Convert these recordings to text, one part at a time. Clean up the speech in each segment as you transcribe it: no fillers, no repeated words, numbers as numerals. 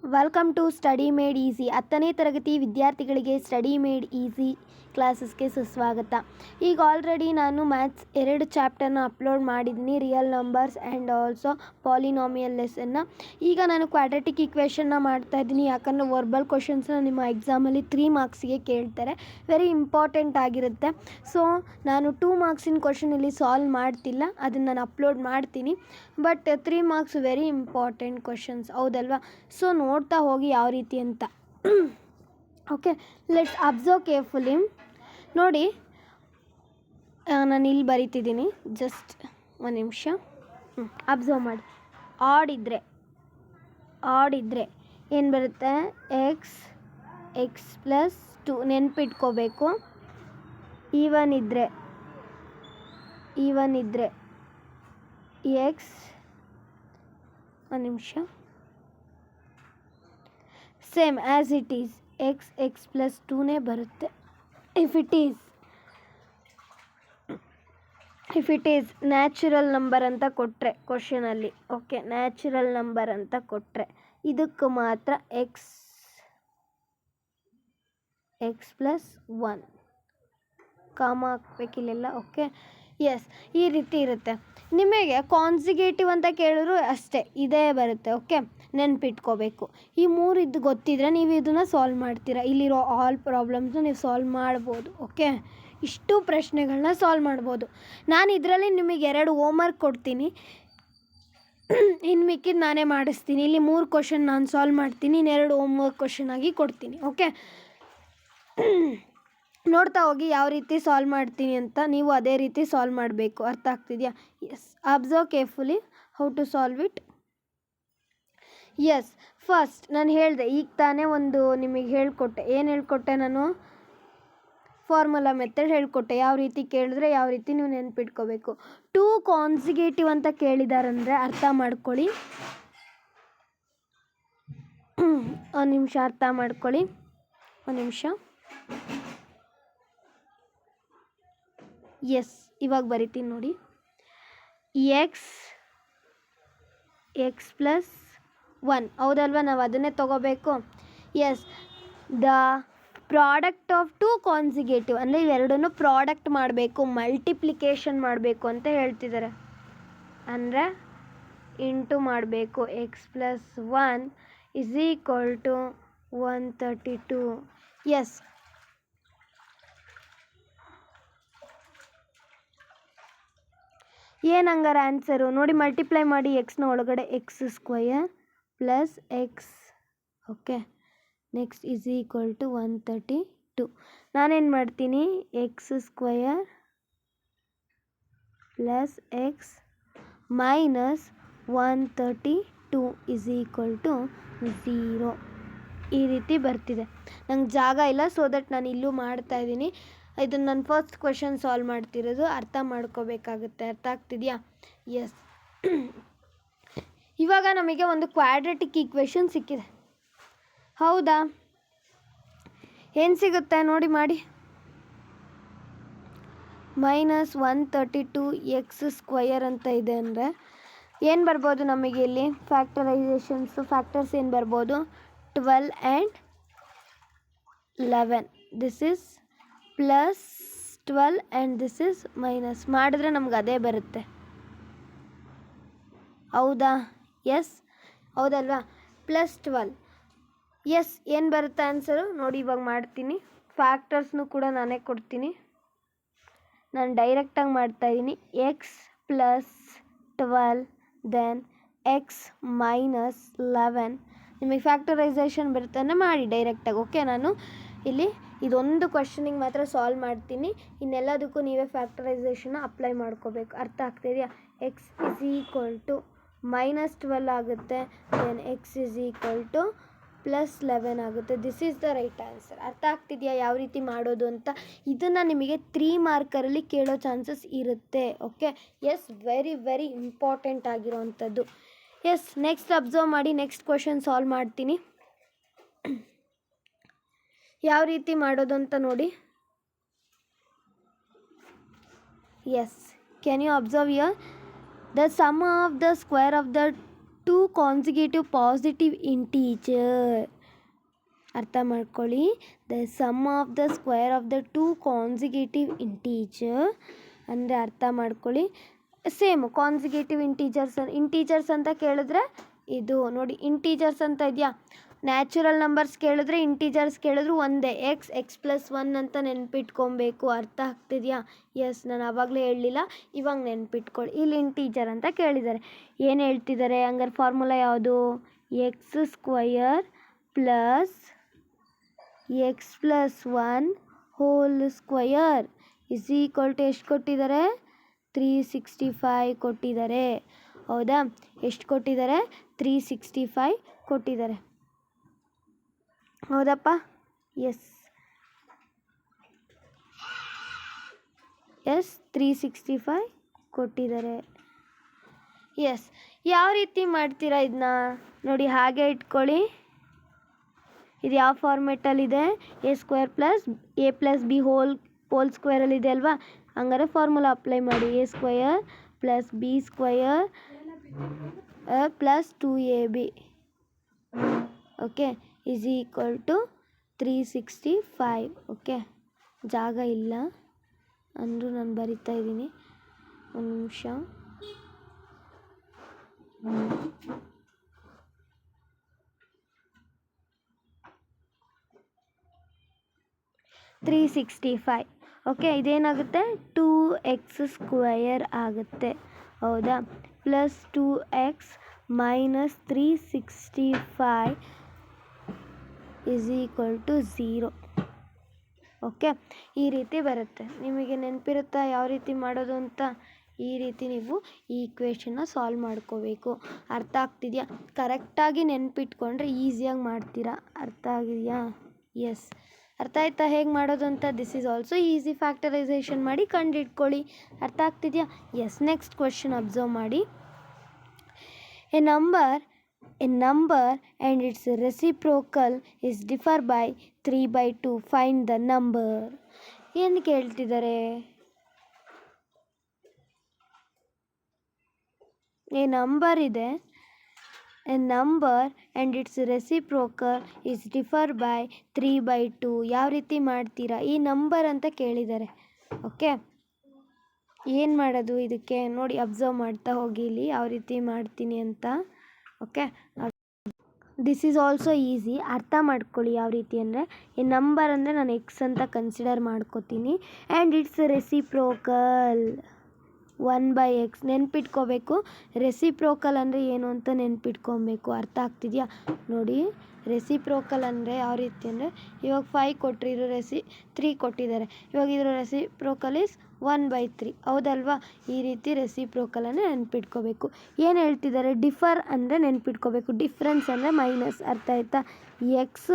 Welcome to study made easy. 10ನೇ ತರಗತಿ ವಿದ್ಯಾರ್ಥಿಗಳಿಗೆ ಸ್ಟಡಿ ಮೇಡ್ ಈಸಿ ಕ್ಲಾಸಸ್ಗೆ ಸುಸ್ವಾಗತ. ಈಗ ಆಲ್ರೆಡಿ ನಾನು ಮ್ಯಾಥ್ಸ್ 2 ಚಾಪ್ಟರ್ನ ಅಪ್ಲೋಡ್ ಮಾಡಿದ್ದೀನಿ, real numbers and also polynomial ಲೆಸನ್ನ. ಈಗ ನಾನು ಕ್ವಾಡ್ರಾಟಿಕ್ ಈಕ್ವೇಷನ್ನ ಮಾಡ್ತಾಯಿದ್ದೀನಿ, ಯಾಕಂದರೆ ವರ್ಬಲ್ ಕ್ವಶನ್ಸ್ನ ನಿಮ್ಮ ಎಕ್ಸಾಮಲ್ಲಿ 3 ಮಾರ್ಕ್ಸಿಗೆ ಕೇಳ್ತಾರೆ, ವೆರಿ ಇಂಪಾರ್ಟೆಂಟ್ ಆಗಿರುತ್ತೆ. ಸೊ ನಾನು 2 ಮಾರ್ಕ್ಸಿನ ಕ್ವಶನ್ ಇಲ್ಲಿ ಸಾಲ್ವ್ ಮಾಡ್ತಿಲ್ಲ, ಅದನ್ನು ನಾನು ಅಪ್ಲೋಡ್ ಮಾಡ್ತೀನಿ. But 3 marks very important questions, ಹೌದಲ್ವಾ? ಸೊ ನೋಡ್ತಾ ಹೋಗಿ ಯಾವ ರೀತಿ ಅಂತ. Okay, let's observe carefully. ನೋಡಿ, ನಾನು ಇಲ್ಲಿ ಬರೀತಿದ್ದೀನಿ, ಜಸ್ಟ್ ಒಂದು ನಿಮಿಷ. ಅಬ್ಸರ್ವ್ ಮಾಡಿ. ಆಡ್ ಇದ್ದರೆ ಏನು ಬರುತ್ತೆ? X plus 2 ನೆನ್ಪಿಟ್ಕೋಬೇಕು. ಈವನ್ ಇದ್ದರೆ ಎಕ್ಸ್, ಒಂದು ನಿಮಿಷ, same as it is X plus 2ನೇ ಬರುತ್ತೆ. If it is natural number ಅಂತ ಕೊಟ್ಟರೆ ಕ್ವಶನಲ್ಲಿ, ಓಕೆ, ನ್ಯಾಚುರಲ್ ನಂಬರ್ ಅಂತ ಕೊಟ್ಟರೆ ಇದಕ್ಕೆ ಮಾತ್ರ ಎಕ್ಸ್ ಪ್ಲಸ್ 1 ಕಾಮ ಹಾಕ್ಬೇಕಿಲ್ಲೆಲ್ಲ. ಓಕೆ, ಎಸ್, ಈ ರೀತಿ ಇರುತ್ತೆ. ನಿಮಗೆ ಕಾನ್ಸಿಗೇಟಿವ್ ಅಂತ ಕೇಳಿದ್ರು ಅಷ್ಟೇ, ಇದೇ ಬರುತ್ತೆ. ಓಕೆ, ನೆನ್ಪಿಟ್ಕೋಬೇಕು. ಈ 3 ಇದು ಗೊತ್ತಿದ್ರೆ ನೀವು ಇದನ್ನು ಸಾಲ್ವ್ ಮಾಡ್ತೀರಾ. ಇಲ್ಲಿರೋ ಆಲ್ ಪ್ರಾಬ್ಲಮ್ಸ್ನ ನೀವು ಸಾಲ್ವ್ ಮಾಡ್ಬೋದು. ಓಕೆ, ಇಷ್ಟು ಪ್ರಶ್ನೆಗಳನ್ನ ಸಾಲ್ವ್ ಮಾಡ್ಬೋದು. ನಾನು ಇದರಲ್ಲಿ ನಿಮಗೆ 2 ಹೋಮ್ವರ್ಕ್ ಕೊಡ್ತೀನಿ, ಇನ್ನು ಮಿಕ್ಕಿದ್ದು ನಾನೇ ಮಾಡಿಸ್ತೀನಿ. ಇಲ್ಲಿ 3 ಕ್ವಶನ್ ನಾನು ಸಾಲ್ವ್ ಮಾಡ್ತೀನಿ, ಇನ್ನೆರಡು ಹೋಮ್ವರ್ಕ್ ಕ್ವಶನ್ ಆಗಿ ಕೊಡ್ತೀನಿ. ಓಕೆ, ನೋಡ್ತಾ ಹೋಗಿ ಯಾವ ರೀತಿ ಸಾಲ್ವ್ ಮಾಡ್ತೀನಿ ಅಂತ. ನೀವು ಅದೇ ರೀತಿ ಸಾಲ್ವ್ ಮಾಡಬೇಕು. ಅರ್ಥ ಆಗ್ತಿದೆಯಾ? Yes, observe carefully how to solve it. Yes, first ನಾನು ಹೇಳಿದೆ, ಈಗ ತಾನೇ ಒಂದು ನಿಮಗೆ ಹೇಳಿಕೊಟ್ಟೆ. ಏನು ಹೇಳಿಕೊಟ್ಟೆ ನಾನು? ಫಾರ್ಮುಲಾ ಮೆಥಡ್ ಹೇಳಿಕೊಟ್ಟೆ. ಯಾವ ರೀತಿ ಕೇಳಿದ್ರೆ ಯಾವ ರೀತಿ ನೀವು ನೆನ್ಪಿಟ್ಕೋಬೇಕು. 2 ಕಾನ್ಸಿಗೇಟಿವ್ ಅಂತ ಕೇಳಿದಾರಂದರೆ ಅರ್ಥ ಮಾಡ್ಕೊಳ್ಳಿ. ಒಂದು ನಿಮಿಷ, ಅರ್ಥ ಮಾಡ್ಕೊಳ್ಳಿ, ಒಂದು ನಿಮಿಷ. ಎಸ್, ಇವಾಗ ಬರಿತೀನಿ ನೋಡಿ. ಎಕ್ಸ್ ಪ್ಲಸ್ 1, ಹೌದಲ್ವಾ? ನಾವು ಅದನ್ನೇ ತೊಗೋಬೇಕು. Yes, the product of 2 consecutive ಅಂದರೆ ಇವೆರಡನ್ನು ಪ್ರಾಡಕ್ಟ್ ಮಾಡಬೇಕು, ಮಲ್ಟಿಪ್ಲಿಕೇಶನ್ ಮಾಡಬೇಕು ಅಂತ ಹೇಳ್ತಿದ್ದಾರೆ. ಅಂದರೆ ಇಂಟು ಮಾಡಬೇಕು. X plus 1 is equal to 132. Yes, ಏನು ಹಂಗಾರೆ ಆನ್ಸರು ನೋಡಿ. ಮಲ್ಟಿಪ್ಲೈ ಮಾಡಿ ಎಕ್ಸ್ನ ಒಳಗಡೆ, x square plus x, okay, next is equal to 132. ನಾನೇನು ಮಾಡ್ತೀನಿ? X square plus x minus 132 is equal to 0. ಈ ರೀತಿ ಬರ್ತಿದೆ. ನಂಗೆ ಜಾಗ ಇಲ್ಲ, ಸೊ ದಟ್ ನಾನು ಇಲ್ಲೂ ಮಾಡ್ತಾಯಿದ್ದೀನಿ. ಇದನ್ನು ನಾನು ಫಸ್ಟ್ ಕ್ವೆಶನ್ ಸಾಲ್ವ್ ಮಾಡ್ತಿರೋದು, ಅರ್ಥ ಮಾಡ್ಕೋಬೇಕಾಗುತ್ತೆ. ಅರ್ಥ ಆಗ್ತಿದೆಯಾ? ಎಸ್, ಇವಾಗ ನಮಗೆ ಒಂದು ಕ್ವಾಡ್ರಾಟಿಕ್ ಈಕ್ವೇಷನ್ ಸಿಕ್ಕಿದೆ, ಹೌದಾ? ಏನು ಸಿಗುತ್ತೆ ನೋಡಿ, ಮಾಡಿ. ಮೈನಸ್ 132 ಎಕ್ಸ್ ಸ್ಕ್ವಯರ್ ಅಂತ ಇದೆ ಅಂದರೆ ಏನು ಬರ್ಬೋದು ನಮಗೆ ಇಲ್ಲಿ? ಫ್ಯಾಕ್ಟರ್ಸ್ ಏನು ಬರ್ಬೋದು? 12 and 11. This is plus 12 and this is minus. ಮಾಡಿದ್ರೆ ನಮ್ಗೆ ಅದೇ ಬರುತ್ತೆ, ಹೌದಾ? ಎಸ್, ಹೌದಲ್ವಾ? ಪ್ಲಸ್ 12. ಎಸ್, ಏನು ಬರುತ್ತೆ ಆನ್ಸರು ನೋಡಿ. ಇವಾಗ ಮಾಡ್ತೀನಿ. ಫ್ಯಾಕ್ಟರ್ಸ್ನು ಕೂಡ ನಾನೇ ಕೊಡ್ತೀನಿ, ನಾನು ಡೈರೆಕ್ಟಾಗಿ ಮಾಡ್ತಾಯಿದ್ದೀನಿ. X plus 12 then x minus 11. ನಿಮಗೆ ಫ್ಯಾಕ್ಟರೈಸೇಷನ್ ಬರುತ್ತಾನೆ ಮಾಡಿ ಡೈರೆಕ್ಟಾಗಿ. ಓಕೆ, ನಾನು ಇಲ್ಲಿ ಇದೊಂದು ಕ್ವಶನಿಗೆ ಮಾತ್ರ ಸಾಲ್ವ್ ಮಾಡ್ತೀನಿ, ಇನ್ನೆಲ್ಲದಕ್ಕೂ ನೀವೇ ಫ್ಯಾಕ್ಟರೈಸೇಷನ್ನ ಅಪ್ಲೈ ಮಾಡ್ಕೋಬೇಕು. ಅರ್ಥ ಆಗ್ತಿದೆಯಾ? X is equal to minus 12 ಆಗುತ್ತೆ, then x is equal to plus 11 ಆಗುತ್ತೆ. This is the right answer. ಅರ್ಥ ಆಗ್ತಿದೆಯಾ ಯಾವ ರೀತಿ ಮಾಡೋದು ಅಂತ? ಇದನ್ನು ನಿಮಗೆ 3 ಮಾರ್ಕರಲ್ಲಿ ಕೇಳೋ ಚಾನ್ಸಸ್ ಇರುತ್ತೆ. Okay, yes, very very important ಆಗಿರೋವಂಥದ್ದು. ಎಸ್, ನೆಕ್ಸ್ಟ್ ಅಬ್ಸರ್ವ್ ಮಾಡಿ. ನೆಕ್ಸ್ಟ್ ಕ್ವೆಶನ್ ಸಾಲ್ವ್ ಮಾಡ್ತೀನಿ, ಯಾವ ರೀತಿ ಮಾಡೋದು ಅಂತ ನೋಡಿ. Yes, can you observe here? The sum of the square of the 2 consecutive positive integer. ಅರ್ಥ ಮಾಡ್ಕೊಳ್ಳಿ. The sum of the square of the 2 consecutive integer ಅಂದರೆ ಅರ್ಥ ಮಾಡ್ಕೊಳ್ಳಿ. ಸೇಮ್ ಕಾನ್ಸಿಕ್ಯೂಟಿವ್ ಇಂಟೀಜರ್ಸ್ ಅಂತ ಕೇಳಿದ್ರೆ ಇದು ನೋಡಿ, ಇಂಟೀಜರ್ಸ್ ಅಂತ ಇದೆಯಾ. ನ್ಯಾಚುರಲ್ ನಂಬರ್ಸ್ ಕೇಳಿದ್ರೆ ಇಂಟೀಜರ್ಸ್ ಕೇಳಿದ್ರು ಒಂದೇ, ಎಕ್ಸ್ ಪ್ಲಸ್ 1 ಅಂತ ನೆನ್ಪಿಟ್ಕೊಬೇಕು. ಅರ್ಥ ಆಗ್ತಿದೆಯಾ? ಎಸ್, ನಾನು ಆವಾಗಲೇ ಹೇಳಲಿಲ್ಲ, ಇವಾಗ ನೆನ್ಪಿಟ್ಕೊಳ್ಳಿ. ಇಲ್ಲಿ ಇಂಟೀಜರ್ ಅಂತ ಕೇಳಿದ್ದಾರೆ. ಏನು ಹೇಳ್ತಿದ್ದಾರೆ ಹಂಗಾರೆ? ಫಾರ್ಮುಲಾ ಯಾವುದು? X square plus x plus 1 whole square is equal to ಎಷ್ಟು ಕೊಟ್ಟಿದ್ದಾರೆ? 365 ಕೊಟ್ಟಿದ್ದಾರೆ. ಹೌದಾ? ಎಷ್ಟು ಕೊಟ್ಟಿದ್ದಾರೆ? 365 ಕೊಟ್ಟಿದ್ದಾರೆ. ಹೌದಪ್ಪ? ಎಸ್ 365 ಕೊಟ್ಟಿದ್ದಾರೆ. ಎಸ್, ಯಾವ ರೀತಿ ಮಾಡ್ತೀರಾ ಇದನ್ನ ನೋಡಿ, ಹಾಗೆ ಇಟ್ಕೊಳ್ಳಿ. ಇದು ಯಾವ ಫಾರ್ಮೆಟಲ್ಲಿದೆ? A square plus a plus b whole ಸ್ಕ್ವೇರಲ್ಲಿದೆ ಅಲ್ವಾ? ಹಂಗಾರೆ ಫಾರ್ಮುಲಾ ಅಪ್ಲೈ ಮಾಡಿ. A square plus b square plus 2ab okay is equal to 365. Okay, ಜಾಗ ಇಲ್ಲ ಅಂದರೂ ನಾನು ಬರಿತಾ ಇದ್ದೀನಿ. ಒಂದು ನಿಮಿಷ. $365. ಓಕೆ, ಇದೇನಾಗುತ್ತೆ? 2x ಸ್ಕ್ವಯರ್ ಆಗುತ್ತೆ. ಹೌದಾ? Plus 2x minus 365 is equal to 0. Okay, ಈ ರೀತಿ ಬರುತ್ತೆ. ನಿಮಗೆ ನೆನಪಿರುತ್ತಾ ಯಾವ ರೀತಿ ಮಾಡೋದು ಅಂತ? ಈ ರೀತಿ ನೀವು ಈ ಈಕ್ವೇಷನ್ನ ಸಾಲ್ವ್ ಮಾಡ್ಕೋಬೇಕು. ಅರ್ಥ ಆಗ್ತಿದೆಯಾ? ಕರೆಕ್ಟಾಗಿ ನೆನಪಿಟ್ಕೊಂಡ್ರೆ ಈಸಿಯಾಗಿ ಮಾಡ್ತೀರಾ. ಅರ್ಥ ಆಗಿದೆಯಾ? ಎಸ್, ಅರ್ಥ ಆಯ್ತಾ ಹೇಗೆ ಮಾಡೋದು ಅಂತ? This is also easy. Factorisation ಮಾಡಿ ಕಂಡಿಡ್ಕೊಳ್ಳಿ. ಅರ್ಥ ಆಗ್ತಿದೆಯಾ? ಎಸ್, ನೆಕ್ಸ್ಟ್ ಕ್ವೆಶ್ಚನ್ ಅಬ್ಸರ್ವ್ ಮಾಡಿ. A number and its reciprocal is differ by 3/2. Find the number. ಏನು ಕೇಳ್ತಿದ್ದಾರೆ? ಎ ನಂಬರ್ ಇದೆ, A number and it's reciprocal is differ by 3/2. ಯಾವ ರೀತಿ ಮಾಡ್ತೀರಾ? ಈ ನಂಬರ್ ಅಂತ ಕೇಳಿದ್ದಾರೆ. ಓಕೆ, ಏನು ಮಾಡೋದು ಇದಕ್ಕೆ ನೋಡಿ, ಅಬ್ಸರ್ವ್ ಮಾಡ್ತಾ ಹೋಗಿ ಇಲ್ಲಿ ಯಾವ ರೀತಿ ಮಾಡ್ತೀನಿ ಅಂತ. Okay, this is also easy. ಅರ್ಥ ಮಾಡ್ಕೊಳ್ಳಿ ಯಾವ ರೀತಿ ಅಂದರೆ, ಈ ನಂಬರ್ ಅಂದರೆ ನಾನು ಎಕ್ಸ್ ಅಂತ ಕನ್ಸಿಡರ್ ಮಾಡ್ಕೋತೀನಿ. ಆ್ಯಂಡ್ ಇಟ್ಸ್ ರೆಸಿಪ್ರೋಕಲ್ 1/x ನೆನ್ಪಿಟ್ಕೋಬೇಕು. ರೆಸಿಪ್ರೋಕಲ್ ಅಂದರೆ ಏನು ಅಂತ ನೆನ್ಪಿಟ್ಕೊಬೇಕು. ಅರ್ಥ ಆಗ್ತಿದೆಯಾ? ನೋಡಿ, ರೆಸಿಪ್ರೋಕಲ್ ಅಂದರೆ ಯಾವ ರೀತಿ ಅಂದರೆ, ಇವಾಗ 5 ಕೊಟ್ಟರೆ ಇರೋ 3 ಕೊಟ್ಟಿದ್ದಾರೆ. ಇವಾಗ ಇದರ ರೆಸಿಪ್ರೋಕಲ್ ಇಸ್ 1/3. ಹೌದಲ್ವಾ? ಈ ರೀತಿ ರೆಸಿಪ್ರೋಕಲನ್ನು ನೆನ್ಪಿಟ್ಕೋಬೇಕು. ಏನು ಹೇಳ್ತಿದ್ದಾರೆ? ಡಿಫರ್ ಅಂದರೆ ನೆನ್ಪಿಟ್ಕೋಬೇಕು, ಡಿಫ್ರೆನ್ಸ್ ಅಂದರೆ ಮೈನಸ್. ಅರ್ಥ ಆಯ್ತಾ? ಎಕ್ಸ್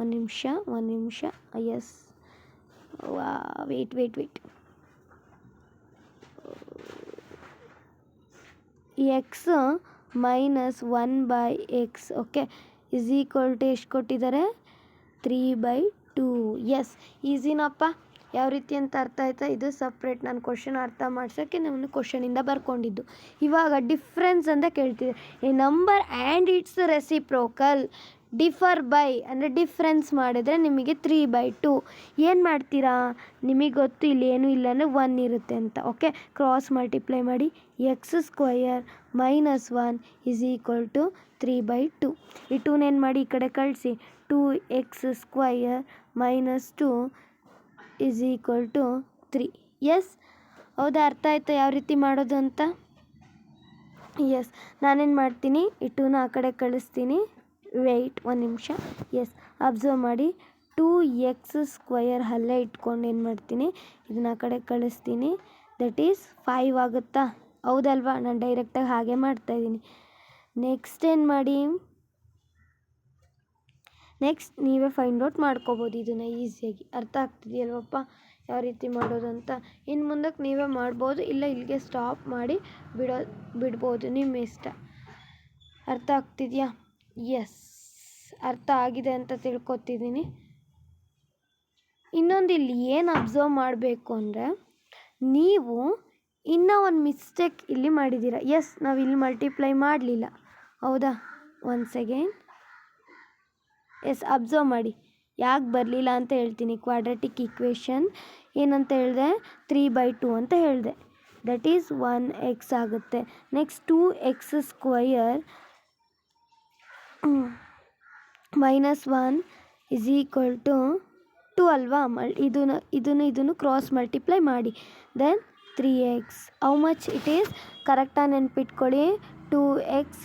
ಒಂದು ನಿಮಿಷ yes, wait x minus 1/x okay is equal to ಎಷ್ಟು ಕೊಟ್ಟಿದ್ದಾರೆ? 3/2. ಎಸ್, ಈಸಿನಪ್ಪ. ಯಾವ ರೀತಿ ಅಂತ ಅರ್ಥ ಆಯ್ತಾ? ಇದು ಸಪ್ರೇಟ್. ನಾನು ಕ್ವಶನ್ ಅರ್ಥ ಮಾಡ್ಸೋಕ್ಕೆ ನಾನು ಕ್ವಶನಿಂದ ಬರ್ಕೊಂಡಿದ್ದು. ಇವಾಗ ಡಿಫ್ರೆನ್ಸ್ ಅಂತ ಕೇಳ್ತಿದ್ದೆ. A number and it's reciprocal differ by ಅಂದರೆ ಡಿಫ್ರೆನ್ಸ್ ಮಾಡಿದರೆ ನಿಮಗೆ 3/2. ಏನು ಮಾಡ್ತೀರಾ? ನಿಮಗೆ ಗೊತ್ತು ಇಲ್ಲಿ ಏನೂ ಇಲ್ಲ ಅಂದರೆ 1 ಇರುತ್ತೆ ಅಂತ. ಓಕೆ, ಕ್ರಾಸ್ ಮಲ್ಟಿಪ್ಲೈ ಮಾಡಿ. X square minus 1 is equal to 3/2. ಈ 2 ಏನು ಮಾಡಿ ಈ ಕಡೆ ಕಳಿಸಿ. 2x square minus 2 is equal to 3. Yes, ಹೌದಾ? ಅರ್ಥ ಆಯಿತಾ ಯಾವ ರೀತಿ ಮಾಡೋದು ಅಂತ? ಎಸ್, ನಾನೇನು ಮಾಡ್ತೀನಿ, ಈ 2ನ ಆ ಕಡೆ ಕಳಿಸ್ತೀನಿ. ವೆಯ್ಟ್ ಒಂದು ನಿಮಿಷ. ಎಸ್, ಅಬ್ಸರ್ವ್ ಮಾಡಿ. 2x ಸ್ಕ್ವಯರ್ ಅಲ್ಲೇ ಇಟ್ಕೊಂಡು ಏನು ಮಾಡ್ತೀನಿ, ಇದನ್ನ ಆ ಕಡೆ ಕಳಿಸ್ತೀನಿ. ದಟ್ ಈಸ್ 5 ಆಗುತ್ತಾ? ಹೌದಲ್ವಾ? ನಾನು ಡೈರೆಕ್ಟಾಗಿ ಹಾಗೆ ಮಾಡ್ತಾಯಿದ್ದೀನಿ. ನೆಕ್ಸ್ಟ್ ಏನು ಮಾಡಿ, ನೆಕ್ಸ್ಟ್ ನೀವೇ ಫೈಂಡ್ ಔಟ್ ಮಾಡ್ಕೋಬೋದು ಇದನ್ನು ಈಸಿಯಾಗಿ. ಅರ್ಥ ಆಗ್ತಿದೆಯಲ್ವಪ್ಪ ಯಾವ ರೀತಿ ಮಾಡೋದು ಅಂತ? ಇನ್ನು ಮುಂದಕ್ಕೆ ನೀವೇ ಮಾಡ್ಬೋದು, ಇಲ್ಲ ಇಲ್ಲಿಗೆ ಸ್ಟಾಪ್ ಮಾಡಿ ಬಿಡ್ಬೋದು, ನಿಮ್ಮ ಇಷ್ಟ. ಅರ್ಥ ಆಗ್ತಿದೆಯಾ? ಎಸ್, ಅರ್ಥ ಆಗಿದೆ ಅಂತ ತಿಳ್ಕೊತಿದ್ದೀನಿ. ಇನ್ನೊಂದು ಇಲ್ಲಿ ಏನು ಅಬ್ಸರ್ವ್ ಮಾಡಬೇಕು ಅಂದರೆ, ನೀವು ಇನ್ನೂ ಒಂದು ಮಿಸ್ಟೇಕ್ ಇಲ್ಲಿ ಮಾಡಿದ್ದೀರ. ಎಸ್, ನಾವು ಇಲ್ಲಿ ಮಲ್ಟಿಪ್ಲೈ ಮಾಡಲಿಲ್ಲ. ಹೌದಾ? ಒನ್ಸ್ ಅಗೇನ್ ಎಸ್, ಅಬ್ಸರ್ವ್ ಮಾಡಿ. ಯಾಕೆ ಬರಲಿಲ್ಲ ಅಂತ ಹೇಳ್ತೀನಿ. ಕ್ವಾಡ್ರಾಟಿಕ್ ಈಕ್ವೇಷನ್ ಏನಂತ ಹೇಳಿದೆ? 3/2 ಅಂತ ಹೇಳಿದೆ. ದಟ್ ಈಸ್ 1x ಆಗುತ್ತೆ. ನೆಕ್ಸ್ಟ್ 2x² -1 = 2 ಅಲ್ವಾ? ಇದನ್ನು ಕ್ರಾಸ್ ಮಲ್ಟಿಪ್ಲೈ ಮಾಡಿ. Then 3x. How much it is? ಕರೆಕ್ಟಾಗಿ ನೆನ್ಪಿಟ್ಕೊಳ್ಳಿ. 2x²